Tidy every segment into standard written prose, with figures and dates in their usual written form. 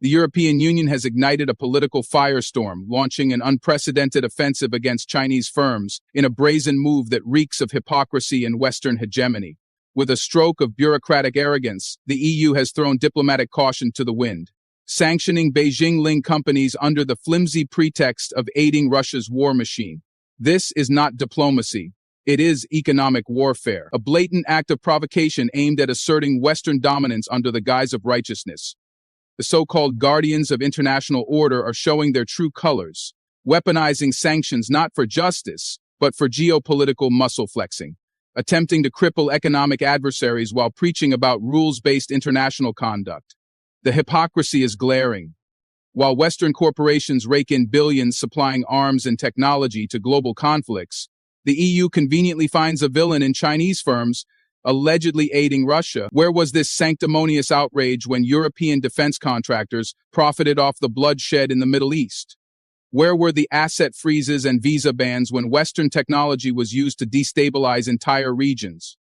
The European Union has ignited a political firestorm, launching an unprecedented offensive against Chinese firms in a brazen move that reeks of hypocrisy and Western hegemony. With a stroke of bureaucratic arrogance, the EU has thrown diplomatic caution to the wind, sanctioning Beijing-linked companies under the flimsy pretext of aiding Russia's war machine. This is not diplomacy. It is economic warfare, a blatant act of provocation aimed at asserting Western dominance under the guise of righteousness. The so-called guardians of international order are showing their true colors, weaponizing sanctions not for justice, but for geopolitical muscle flexing, attempting to cripple economic adversaries while preaching about rules-based international conduct. The hypocrisy is glaring. While Western corporations rake in billions supplying arms and technology to global conflicts, the EU conveniently finds a villain in Chinese firms allegedly aiding Russia. Where was this sanctimonious outrage when European defense contractors profited off the bloodshed in the Middle East? Where were the asset freezes and visa bans when Western technology was used to destabilize entire regions?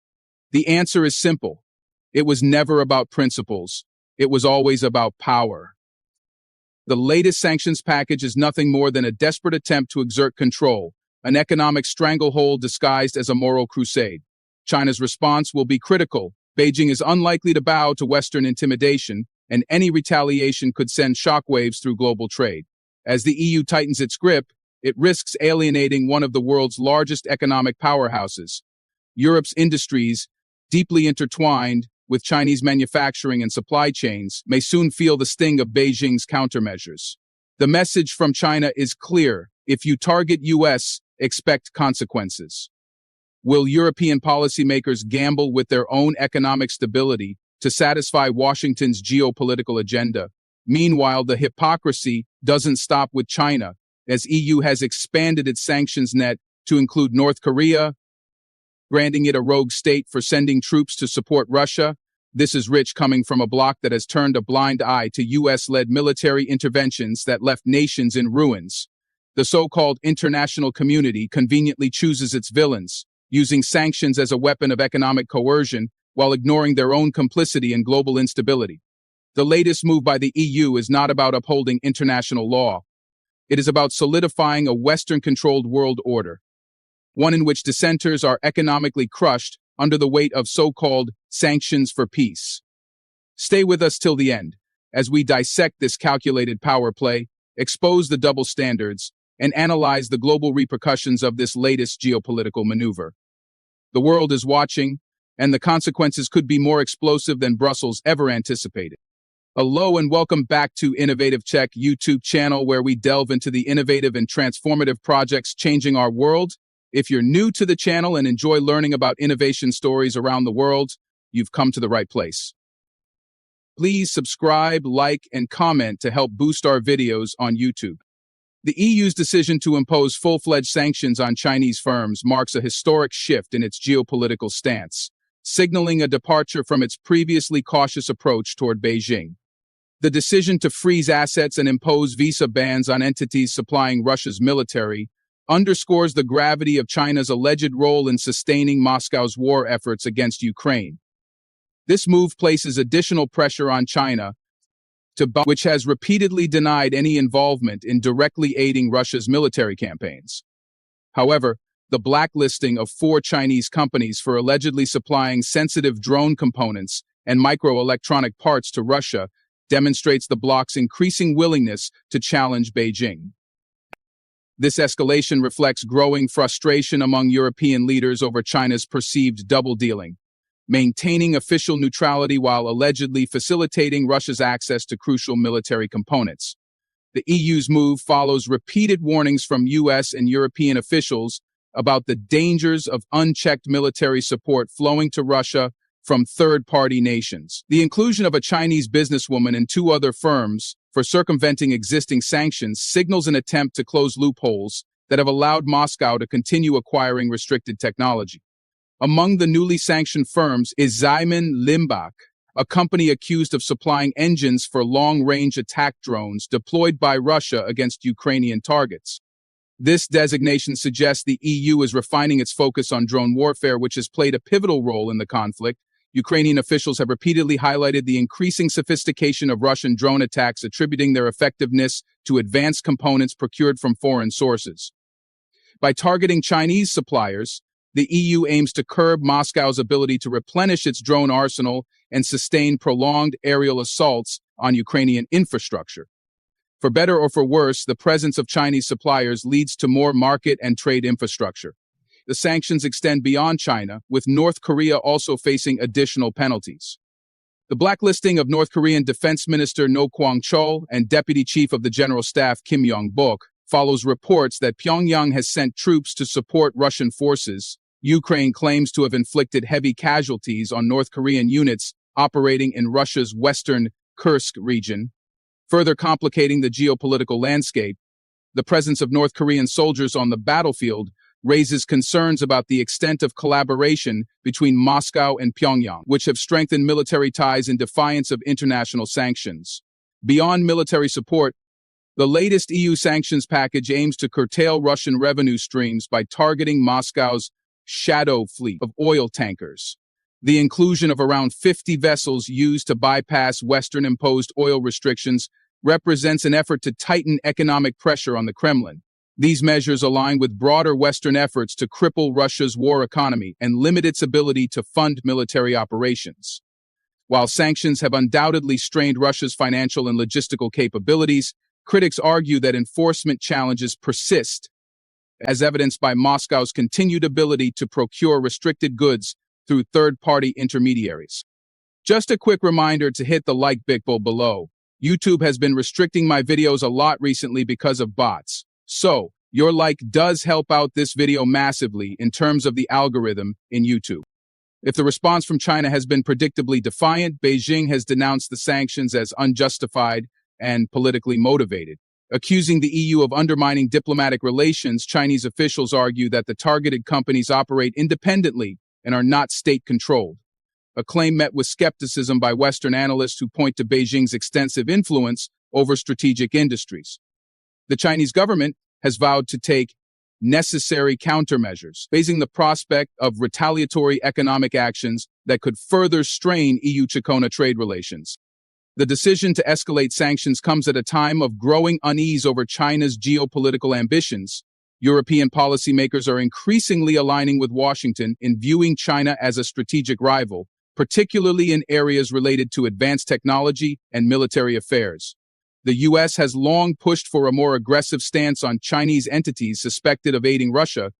The answer is simple. It was never about principles. It was always about power. The latest sanctions package is nothing more than a desperate attempt to exert control, an economic stranglehold disguised as a moral crusade. China's response will be critical. Beijing is unlikely to bow to Western intimidation, and any retaliation could send shockwaves through global trade. As the EU tightens its grip, it risks alienating one of the world's largest economic powerhouses. Europe's industries, deeply intertwined with Chinese manufacturing and supply chains, may soon feel the sting of Beijing's countermeasures. The message from China is clear. If you target US, expect consequences. Will European policymakers gamble with their own economic stability to satisfy Washington's geopolitical agenda? Meanwhile, the hypocrisy doesn't stop with China, as EU has expanded its sanctions net to include North Korea, branding it a rogue state for sending troops to support Russia. This is rich coming from a bloc that has turned a blind eye to US-led military interventions that left nations in ruins. The so-called international community conveniently chooses its villains, using sanctions as a weapon of economic coercion while ignoring their own complicity in global instability. The latest move by the EU is not about upholding international law. It is about solidifying a Western-controlled world order, one in which dissenters are economically crushed under the weight of so-called sanctions for peace. Stay with us till the end, as we dissect this calculated power play, expose the double standards, and analyze the global repercussions of this latest geopolitical maneuver. The world is watching, and the consequences could be more explosive than Brussels ever anticipated. Hello and welcome back to Innovative Tech YouTube channel, where we delve into the innovative and transformative projects changing our world. If you're new to the channel and enjoy learning about innovation stories around the world, you've come to the right place. Please subscribe, like, and comment to help boost our videos on YouTube. The EU's decision to impose full-fledged sanctions on Chinese firms marks a historic shift in its geopolitical stance, signaling a departure from its previously cautious approach toward Beijing. The decision to freeze assets and impose visa bans on entities supplying Russia's military underscores the gravity of China's alleged role in sustaining Moscow's war efforts against Ukraine. This move places additional pressure on China, which has repeatedly denied any involvement in directly aiding Russia's military campaigns. However, the blacklisting of 4 Chinese companies for allegedly supplying sensitive drone components and microelectronic parts to Russia demonstrates the bloc's increasing willingness to challenge Beijing. This escalation reflects growing frustration among European leaders over China's perceived double-dealing, maintaining official neutrality while allegedly facilitating Russia's access to crucial military components. The EU's move follows repeated warnings from US and European officials about the dangers of unchecked military support flowing to Russia from third-party nations. The inclusion of a Chinese businesswoman and 2 other firms for circumventing existing sanctions signals an attempt to close loopholes that have allowed Moscow to continue acquiring restricted technology. Among the newly sanctioned firms is Xiamen Limbach, a company accused of supplying engines for long-range attack drones deployed by Russia against Ukrainian targets. This designation suggests the EU is refining its focus on drone warfare, which has played a pivotal role in the conflict, Ukrainian officials have repeatedly highlighted the increasing sophistication of Russian drone attacks, attributing their effectiveness to advanced components procured from foreign sources. By targeting Chinese suppliers, the EU aims to curb Moscow's ability to replenish its drone arsenal and sustain prolonged aerial assaults on Ukrainian infrastructure. For better or for worse, the presence of Chinese suppliers leads to more market and trade infrastructure. The sanctions extend beyond China, with North Korea also facing additional penalties. The blacklisting of North Korean Defense Minister No Kwang-chol and Deputy Chief of the General Staff Kim Yong-bok follows reports that Pyongyang has sent troops to support Russian forces. Ukraine claims to have inflicted heavy casualties on North Korean units operating in Russia's western Kursk region. Further complicating the geopolitical landscape, the presence of North Korean soldiers on the battlefield raises concerns about the extent of collaboration between Moscow and Pyongyang, which have strengthened military ties in defiance of international sanctions. Beyond military support, the latest EU sanctions package aims to curtail Russian revenue streams by targeting Moscow's shadow fleet of oil tankers. The inclusion of around 50 vessels used to bypass Western-imposed oil restrictions represents an effort to tighten economic pressure on the Kremlin. These measures align with broader Western efforts to cripple Russia's war economy and limit its ability to fund military operations. While sanctions have undoubtedly strained Russia's financial and logistical capabilities, critics argue that enforcement challenges persist, as evidenced by Moscow's continued ability to procure restricted goods through third-party intermediaries. Just a quick reminder to hit the like button below. YouTube has been restricting my videos a lot recently because of bots. So, your like does help out this video massively in terms of the algorithm in YouTube. If the response from China has been predictably defiant, Beijing has denounced the sanctions as unjustified and politically motivated. Accusing the EU of undermining diplomatic relations, Chinese officials argue that the targeted companies operate independently and are not state-controlled, a claim met with skepticism by Western analysts who point to Beijing's extensive influence over strategic industries. The Chinese government has vowed to take necessary countermeasures, facing the prospect of retaliatory economic actions that could further strain EU-China trade relations. The decision to escalate sanctions comes at a time of growing unease over China's geopolitical ambitions. European policymakers are increasingly aligning with Washington in viewing China as a strategic rival, particularly in areas related to advanced technology and military affairs. The U.S. has long pushed for a more aggressive stance on Chinese entities suspected of aiding Russia,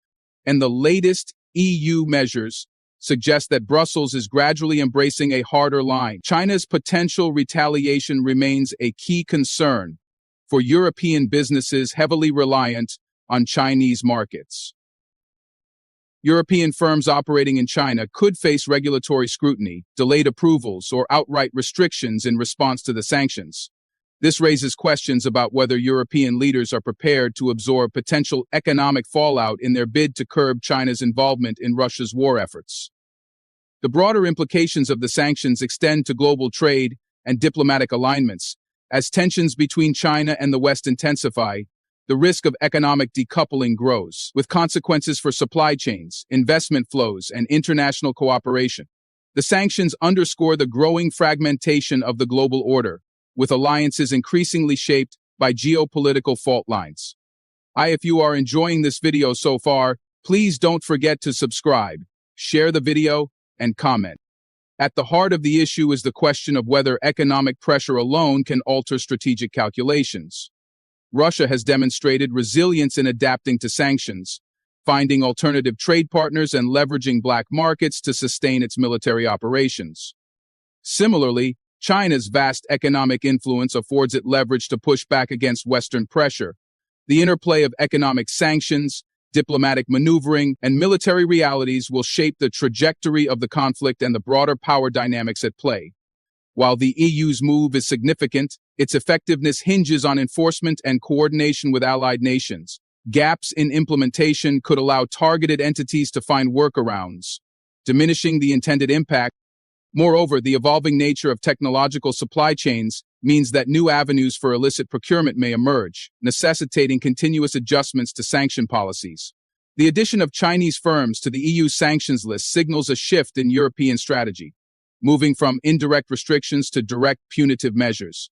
and the latest EU measures suggest that Brussels is gradually embracing a harder line. China's potential retaliation remains a key concern for European businesses heavily reliant on Chinese markets. European firms operating in China could face regulatory scrutiny, delayed approvals, or outright restrictions in response to the sanctions. This raises questions about whether European leaders are prepared to absorb potential economic fallout in their bid to curb China's involvement in Russia's war efforts. The broader implications of the sanctions extend to global trade and diplomatic alignments. As tensions between China and the West intensify, the risk of economic decoupling grows, with consequences for supply chains, investment flows, and international cooperation. The sanctions underscore the growing fragmentation of the global order, with alliances increasingly shaped by geopolitical fault lines. If you are enjoying this video so far, please don't forget to subscribe, share the video, and comment. At the heart of the issue is the question of whether economic pressure alone can alter strategic calculations. Russia has demonstrated resilience in adapting to sanctions, finding alternative trade partners and leveraging black markets to sustain its military operations. Similarly, China's vast economic influence affords it leverage to push back against Western pressure. The interplay of economic sanctions, diplomatic maneuvering, and military realities will shape the trajectory of the conflict and the broader power dynamics at play. While the EU's move is significant, its effectiveness hinges on enforcement and coordination with allied nations. Gaps in implementation could allow targeted entities to find workarounds, diminishing the intended impact. Moreover, the evolving nature of technological supply chains means that new avenues for illicit procurement may emerge, necessitating continuous adjustments to sanction policies. The addition of Chinese firms to the EU sanctions list signals a shift in European strategy. moving from indirect restrictions to direct punitive measures.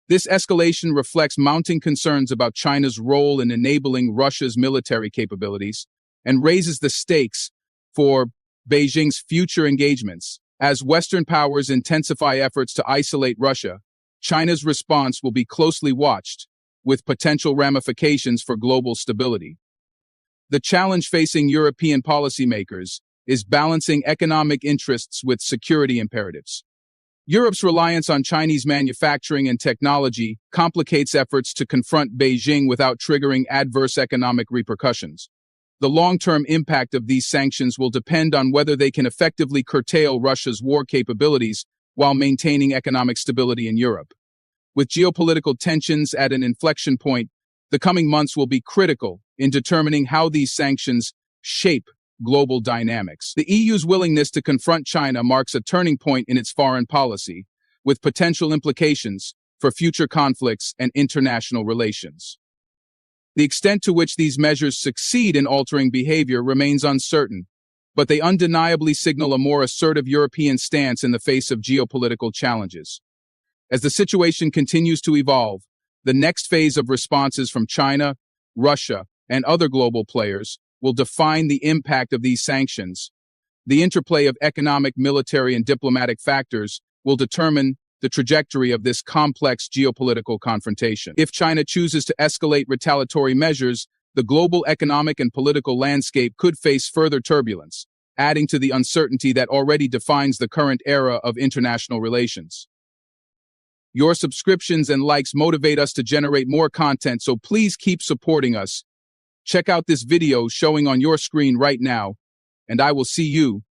This escalation reflects mounting concerns about China's role in enabling Russia's military capabilities and raises the stakes for Beijing's future engagements. As Western powers intensify efforts to isolate Russia, China's response will be closely watched, with potential ramifications for global stability. The challenge facing European policymakers is balancing economic interests with security imperatives. Europe's reliance on Chinese manufacturing and technology complicates efforts to confront Beijing without triggering adverse economic repercussions. The long-term impact of these sanctions will depend on whether they can effectively curtail Russia's war capabilities while maintaining economic stability in Europe. With geopolitical tensions at an inflection point, the coming months will be critical in determining how these sanctions shape global dynamics. The EU's willingness to confront China marks a turning point in its foreign policy, with potential implications for future conflicts and international relations. The extent to which these measures succeed in altering behavior remains uncertain, but they undeniably signal a more assertive European stance in the face of geopolitical challenges. As the situation continues to evolve, the next phase of responses from China, Russia, and other global players will define the impact of these sanctions. The interplay of economic, military, and diplomatic factors will determine the trajectory of this complex geopolitical confrontation. If China chooses to escalate retaliatory measures, the global economic and political landscape could face further turbulence, adding to the uncertainty that already defines the current era of international relations. Your subscriptions and likes motivate us to generate more content, so please keep supporting us. Check out this video showing on your screen right now, and I will see you